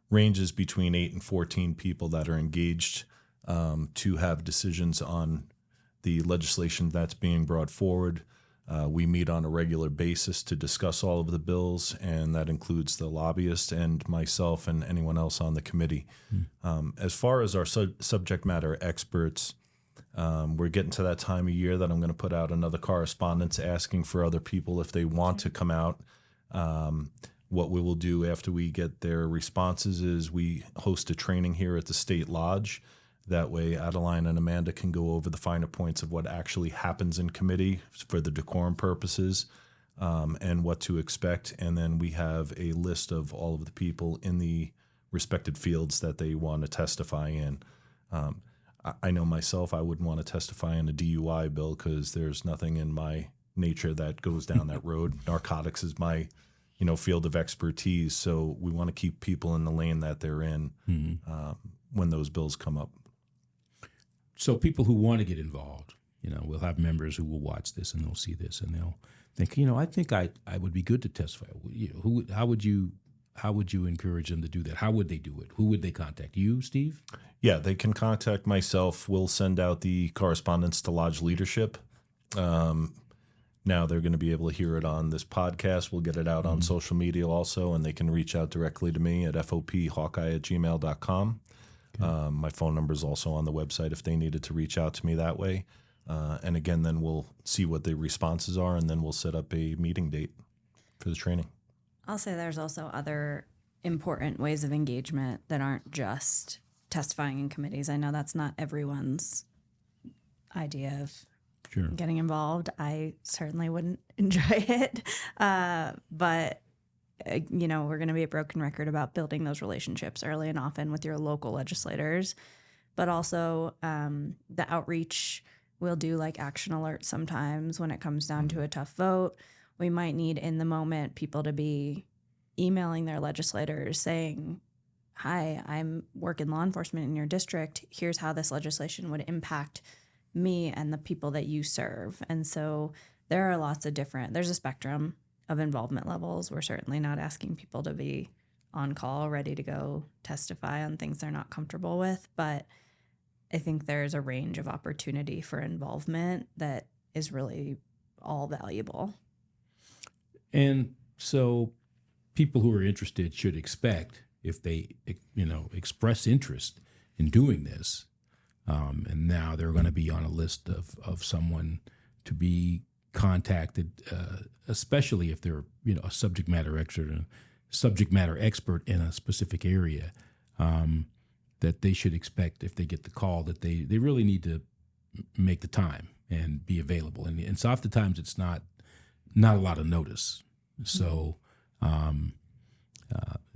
ranges between 8 and 14 people that are engaged to have decisions on the legislation that's being brought forward. We meet on a regular basis to discuss all of the bills, and that includes the lobbyists and myself and anyone else on the committee. As far as our subject matter experts, we're getting to that time of year that I'm going to put out another correspondence asking for other people if they want to come out. What we will do after we get their responses is we host a training here at the State Lodge. That way, Adeline and Amanda can go over the finer points of what actually happens in committee for the decorum purposes, and what to expect. And then we have a list of all of the people in the respected fields that they want to testify in. I know myself, I wouldn't want to testify in a DUI bill because there's nothing in my nature that goes down that road. Narcotics is my field of expertise. So we want to keep people in the lane that they're in when those bills come up. So people who want to get involved, we'll have members who will watch this and they'll see this and they'll think, I think I would be good to testify. How would you encourage them to do that? How would they do it? Who would they contact? You, Steve? Yeah, they can contact myself. We'll send out the correspondence to Lodge leadership. Now they're going to be able to hear it on this podcast. We'll get it out on social media also, and they can reach out directly to me at fophawkeye@gmail.com. My phone number is also on the website if they needed to reach out to me that way. And again, then we'll see what the responses are, and then we'll set up a meeting date for the training. I'll say there's also other important ways of engagement that aren't just testifying in committees. I know that's not everyone's idea of getting involved. I certainly wouldn't enjoy it. But we're going to be a broken record about building those relationships early and often with your local legislators, but also the outreach. We'll do like action alerts sometimes when it comes down to a tough vote. We might need in the moment people to be emailing their legislators saying, hi, I'm working law enforcement in your district. Here's how this legislation would impact me and the people that you serve. And so there are there's a spectrum of involvement levels. We're certainly not asking people to be on call, ready to go testify on things they're not comfortable with. But I think there's a range of opportunity for involvement that is really all valuable. And so people who are interested should expect, if they, express interest in doing this, and now they're going to be on a list of someone to be contacted, especially if they're, a subject matter expert in a specific area, that they should expect if they get the call that they really need to make the time and be available. And so oftentimes it's not a lot of notice. So, and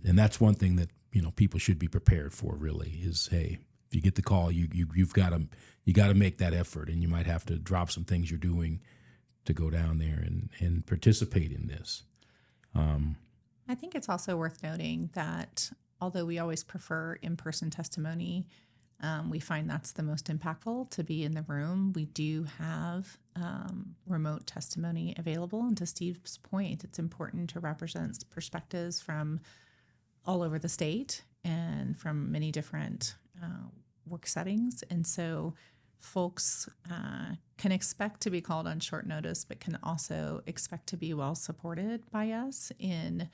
that's one thing that, people should be prepared for really is, hey, if you get the call, you've got to make that effort, and you might have to drop some things you're doing to go down there and participate in this. I think it's also worth noting that although we always prefer in-person testimony, we find that's the most impactful to be in the room. We do have remote testimony available. And to Steve's point, it's important to represent perspectives from all over the state and from many different work settings. And so folks can expect to be called on short notice, but can also expect to be well supported by us in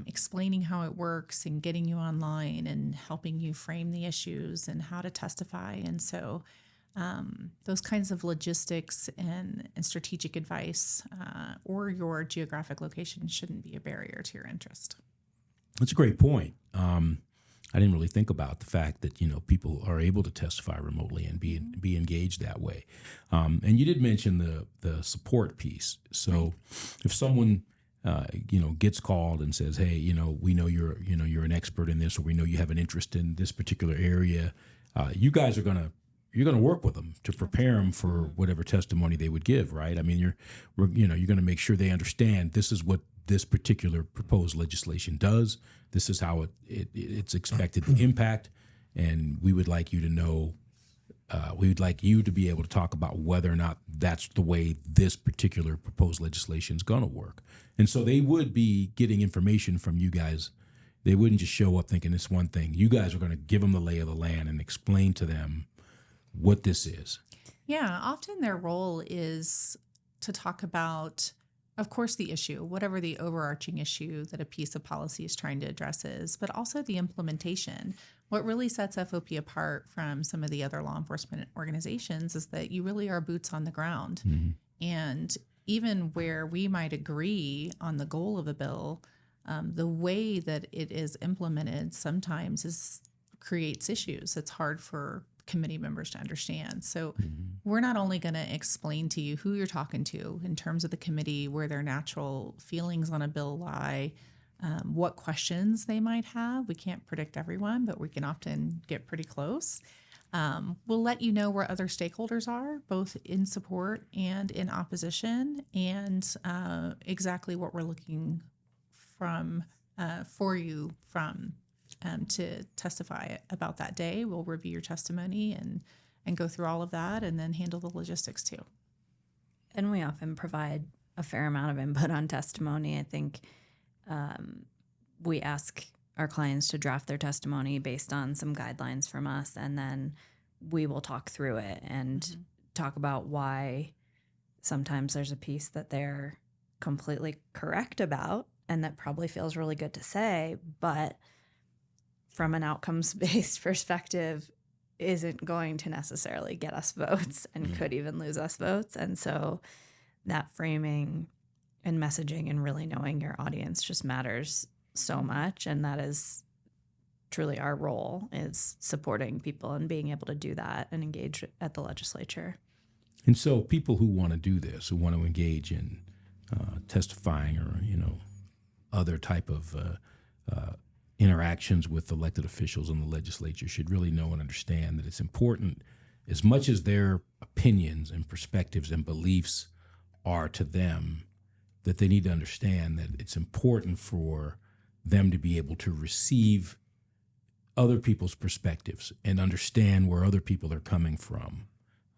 explaining how it works and getting you online and helping you frame the issues and how to testify. And so those kinds of logistics and strategic advice or your geographic location shouldn't be a barrier to your interest. That's a great point. I didn't really think about the fact that people are able to testify remotely and be engaged that way. And you did mention the support piece. So if someone gets called and says, "Hey, we know you're an expert in this, or we know you have an interest in this particular area," you guys are you're gonna work with them to prepare them for whatever testimony they would give, right? I mean, you're gonna make sure they understand this is what this particular proposed legislation does. This is how it's expected to impact, and we would like you to know. We would like you to be able to talk about whether or not that's the way this particular proposed legislation is going to work. And so they would be getting information from you guys. They wouldn't just show up thinking it's one thing. You guys are going to give them the lay of the land and explain to them what this is. Yeah, often their role is to talk about, of course, the issue, whatever the overarching issue that a piece of policy is trying to address is, but also the implementation. What really sets FOP apart from some of the other law enforcement organizations is that you really are boots on the ground. Mm-hmm. And even where we might agree on the goal of a bill, the way that it is implemented sometimes creates issues. It's hard for committee members to understand. So we're not only going to explain to you who you're talking to in terms of the committee, where their natural feelings on a bill lie, what questions they might have. We can't predict everyone, but we can often get pretty close. We'll let you know where other stakeholders are, both in support and in opposition, and exactly what we're looking for you to testify about that day. We'll review your testimony and go through all of that, and then handle the logistics too. And we often provide a fair amount of input on testimony. I think we ask our clients to draft their testimony based on some guidelines from us, and then we will talk through it and talk about why sometimes there's a piece that they're completely correct about and that probably feels really good to say, but from an outcomes-based perspective isn't going to necessarily get us votes and could even lose us votes. And so that framing and messaging and really knowing your audience just matters so much. And that is truly our role, is supporting people and being able to do that and engage at the legislature. And so people who want to do this, who want to engage in testifying or, other type of interactions with elected officials in the legislature should really know and understand that it's important, as much as their opinions and perspectives and beliefs are to them, that they need to understand that it's important for them to be able to receive other people's perspectives and understand where other people are coming from.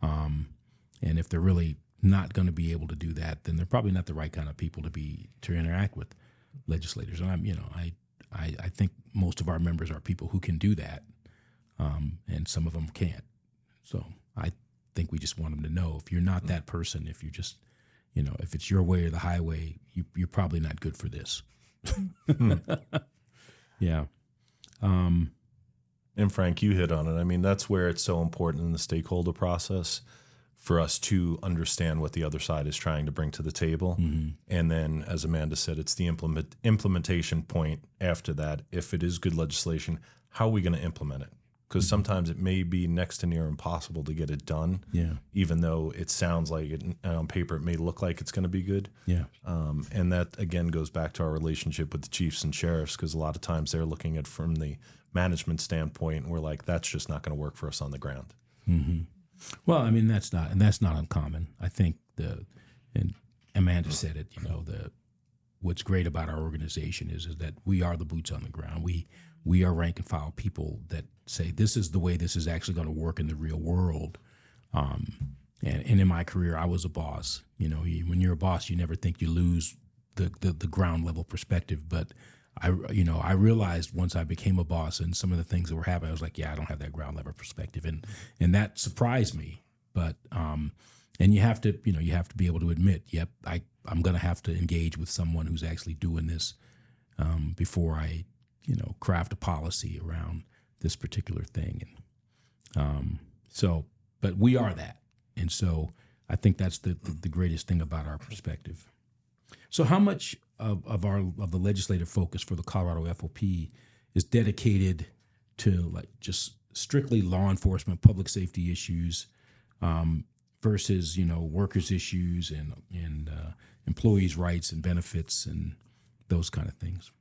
And if they're really not going to be able to do that, then they're probably not the right kind of people to interact with legislators. And I think most of our members are people who can do that, and some of them can't. So I think we just want them to know, if you're not that person, if you're just, if it's your way or the highway, you're probably not good for this. Yeah. And Frank, you hit on it. I mean, that's where it's so important in the stakeholder process for us to understand what the other side is trying to bring to the table. Mm-hmm. And then, as Amanda said, it's the implementation point after that. If it is good legislation, how are we going to implement it? Because sometimes it may be next to near impossible to get it done, even though it sounds like it, on paper it may look like it's going to be good. Yeah. And that, again, goes back to our relationship with the chiefs and sheriffs, because a lot of times they're looking at it from the management standpoint, and we're like, that's just not going to work for us on the ground. Mm-hmm. Well, I mean, that's not uncommon. I think and Amanda said it, what's great about our organization is that we are the boots on the ground. We are rank and file people that say, this is the way this is actually going to work in the real world. And in my career, I was a boss. When you're a boss, you never think you lose the ground level perspective. But I realized once I became a boss and some of the things that were happening, I was like, I don't have that ground level perspective, and that surprised me. But and you have to be able to admit, yep, I'm going to have to engage with someone who's actually doing this before I craft a policy around this particular thing. And but we are that, and so I think that's the greatest thing about our perspective. So how much of the legislative focus for the Colorado FOP is dedicated to like just strictly law enforcement, public safety issues, versus workers' issues and employees' rights and benefits and those kind of things?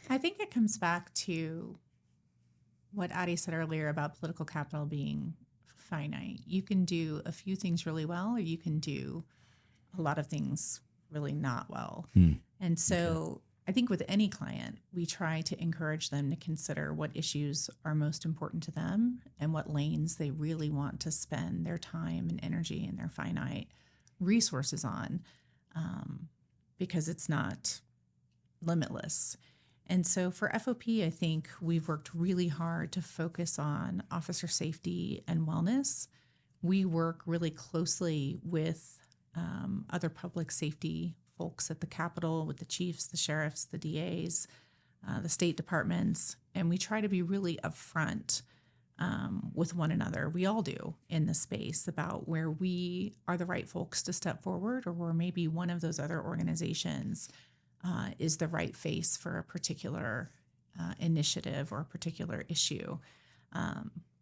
I think it comes back to what Addie said earlier about political capital being finite. You can do a few things really well, or you can do a lot of things really not well. And so I think with any client, we try to encourage them to consider what issues are most important to them and what lanes they really want to spend their time and energy and their finite resources on, because it's not limitless. And so for FOP, I think we've worked really hard to focus on officer safety and wellness. We work really closely with other public safety folks at the Capitol, with the chiefs, the sheriffs, the DAs, the state departments, and we try to be really upfront with one another. We all do in the space about where we are the right folks to step forward, or where maybe one of those other organizations is the right face for a particular initiative or a particular issue.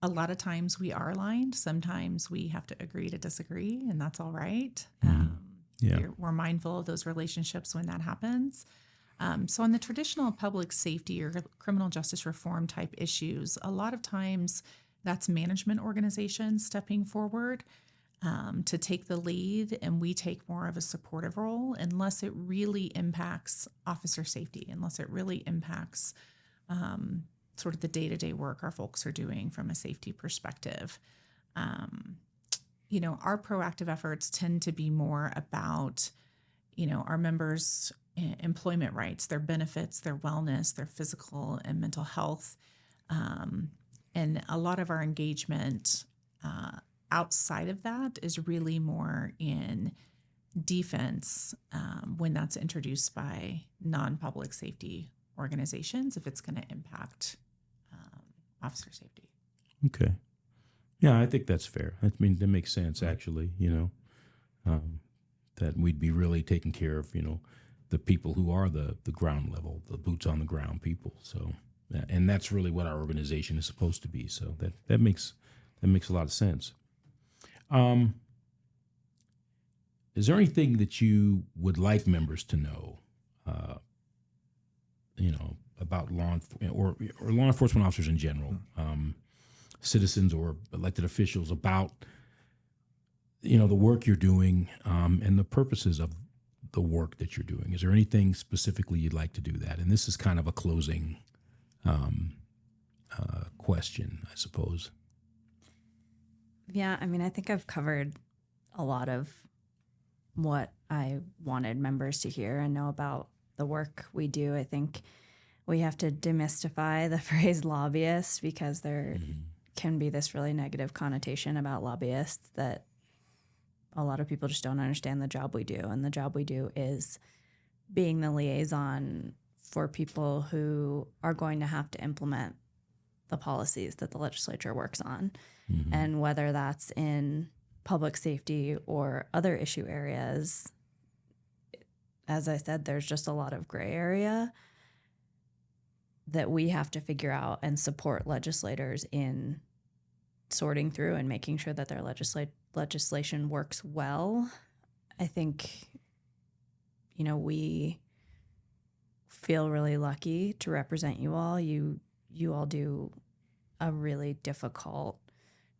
A lot of times we are aligned. Sometimes we have to agree to disagree, and that's all right. We're mindful of those relationships when that happens. So on the traditional public safety or criminal justice reform type issues, a lot of times that's management organizations stepping forward to take the lead, and we take more of a supportive role unless it really impacts officer safety, unless it really impacts sort of the day-to-day work our folks are doing from a safety perspective. Our proactive efforts tend to be more about, our members' employment rights, their benefits, their wellness, their physical and mental health. And a lot of our engagement outside of that is really more in defense when that's introduced by non-public safety organizations, if it's going to impact officer safety. Okay. Yeah, I think that's fair. I mean, that makes sense, actually, that we'd be really taking care of, the people who are the ground level, the boots on the ground people. So, and that's really what our organization is supposed to be. So that makes a lot of sense. Is there anything that you would like members to know, about law enforcement officers in general, citizens or elected officials, about the work you're doing and the purposes of the work that you're doing? Is there anything specifically you'd like to do that? And this is kind of a closing question, I suppose. Yeah, I mean, I think I've covered a lot of what I wanted members to hear and know about the work we do. I think we have to demystify the phrase lobbyist, because there can be this really negative connotation about lobbyists that a lot of people just don't understand the job we do. And the job we do is being the liaison for people who are going to have to implement the policies that the legislature works on. And whether that's in public safety or other issue areas, as I said, there's just a lot of gray area that we have to figure out and support legislators in sorting through and making sure that their legislation works well. I think, we feel really lucky to represent you all. You all do a really difficult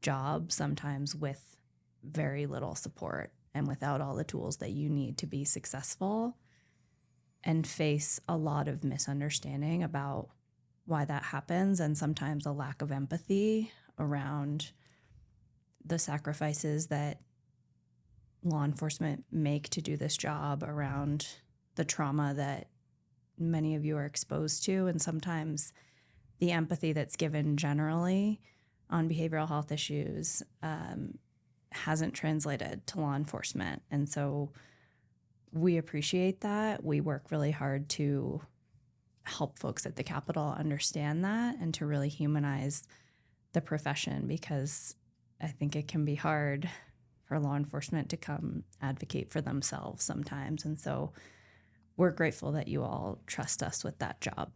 job, sometimes with very little support and without all the tools that you need to be successful, and face a lot of misunderstanding about why that happens, and sometimes a lack of empathy around the sacrifices that law enforcement make to do this job, around the trauma that many of you are exposed to, and sometimes the empathy that's given generally on behavioral health issues hasn't translated to law enforcement. And so we appreciate that. We work really hard to help folks at the Capitol understand that and to really humanize the profession, because I think it can be hard for law enforcement to come advocate for themselves sometimes. And so we're grateful that you all trust us with that job.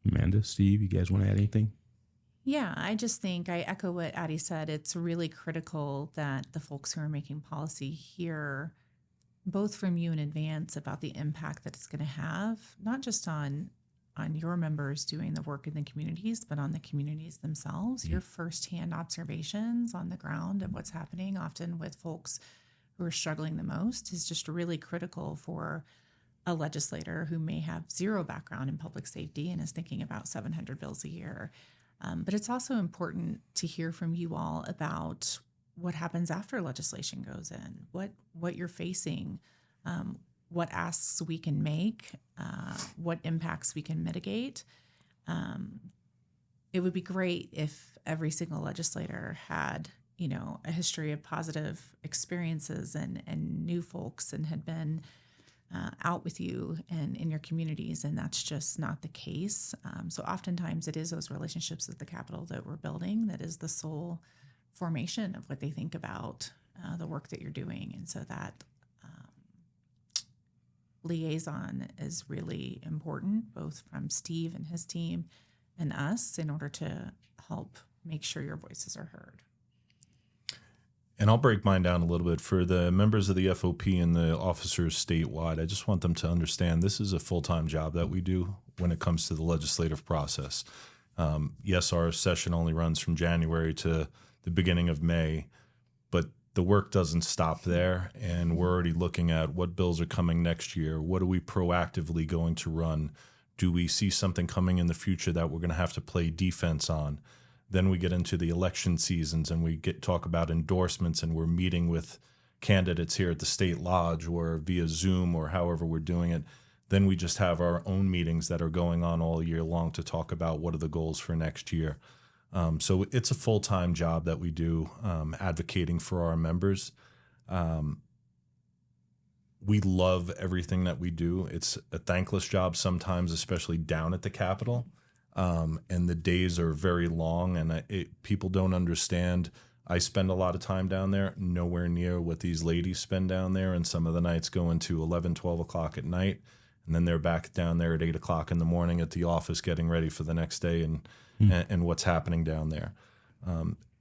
Amanda, Steve, you guys want to add anything? Yeah, I just think I echo what Addie said. It's really critical that the folks who are making policy hear both from you in advance about the impact that it's going to have, not just on your members doing the work in the communities, but on the communities themselves. Your firsthand observations on the ground of what's happening, often with folks who are struggling the most, is just really critical for a legislator who may have zero background in public safety and is thinking about 700 bills a year. But it's also important to hear from you all about what happens after legislation goes in, what you're facing, what asks we can make, what impacts we can mitigate. It would be great if every single legislator had, a history of positive experiences and knew folks and had been out with you and in your communities, and that's just not the case. So oftentimes it is those relationships at the Capitol that we're building that is the sole formation of what they think about the work that you're doing. And so that liaison is really important, both from Steve and his team and us, in order to help make sure your voices are heard. And I'll break mine down a little bit. For the members of the FOP and the officers statewide, I just want them to understand this is a full-time job that we do when it comes to the legislative process. Yes, our session only runs from January to the beginning of May, but the work doesn't stop there, and we're already looking at what bills are coming next year. What are we proactively going to run? Do we see something coming in the future that we're going to have to play defense on? Then we get into the election seasons and we talk about endorsements, and we're meeting with candidates here at the state lodge or via Zoom or however we're doing it. Then we just have our own meetings that are going on all year long to talk about what are the goals for next year. So it's a full-time job that we do, advocating for our members. We love everything that we do. It's a thankless job sometimes, especially down at the Capitol. And the days are very long, and people don't understand. I spend a lot of time down there, nowhere near what these ladies spend down there, and some of the nights go into 11, 12 o'clock at night, and then they're back down there at 8 o'clock in the morning at the office getting ready for the next day and what's happening down there.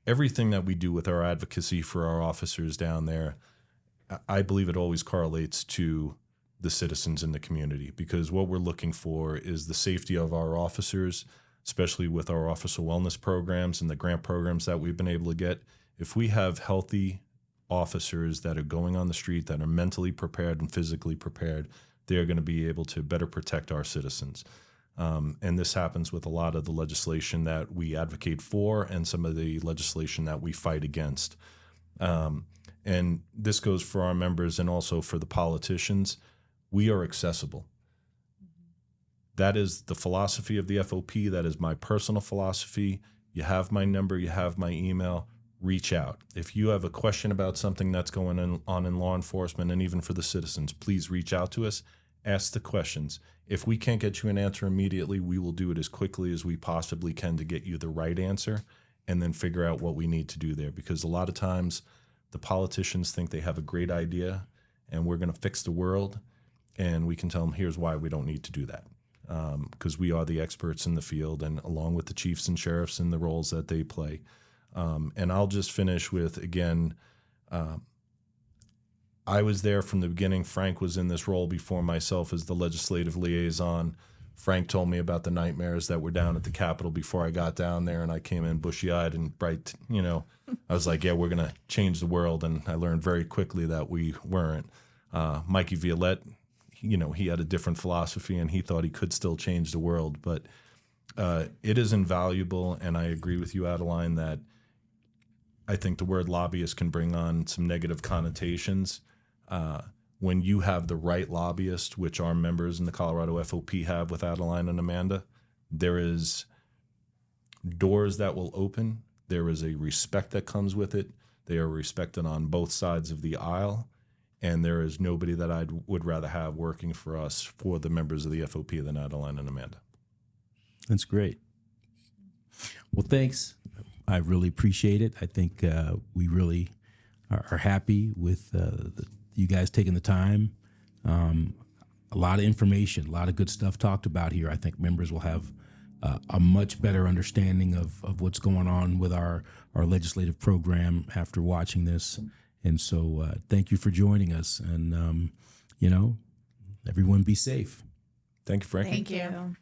Everything that we do with our advocacy for our officers down there, I believe it always correlates to the citizens in the community, because what we're looking for is the safety of our officers, especially with our officer wellness programs and the grant programs that we've been able to get. If we have healthy officers that are going on the street, that are mentally prepared and physically prepared, they're going to be able to better protect our citizens. And this happens with a lot of the legislation that we advocate for and some of the legislation that we fight against. And this goes for our members and also for the politicians. We are accessible. That is the philosophy of the FOP. That is my personal philosophy. You have my number, you have my email, reach out. If you have a question about something that's going on in law enforcement and even for the citizens, please reach out to us, ask the questions. If we can't get you an answer immediately, we will do it as quickly as we possibly can to get you the right answer and then figure out what we need to do there. Because a lot of times the politicians think they have a great idea and we're going to fix the world. And we can tell them, here's why we don't need to do that, because we are the experts in the field, and along with the chiefs and sheriffs and the roles that they play. And I'll just finish with, again, I was there from the beginning. Frank was in this role before myself as the legislative liaison. Frank told me about the nightmares that were down at the Capitol before I got down there, and I came in bushy-eyed and bright. I was like, yeah, we're going to change the world, and I learned very quickly that we weren't. Mikey Violette, he had a different philosophy and he thought he could still change the world, but it is invaluable. And I agree with you, Adeline, that I think the word lobbyist can bring on some negative connotations. When you have the right lobbyist, which our members in the Colorado FOP have with Adeline and Amanda, there is doors that will open. There is a respect that comes with it. They are respected on both sides of the aisle. And there is nobody that I would rather have working for us, for the members of the FOP, than Adeline and Amanda. That's great. Well, thanks. I really appreciate it. I think we really are happy with you guys taking the time A lot of information, a lot of good stuff talked about here. I think members will have a much better understanding of what's going on with our legislative program after watching this. And so thank you for joining us. And, everyone be safe. Thank you, Frankie. Thank you. you.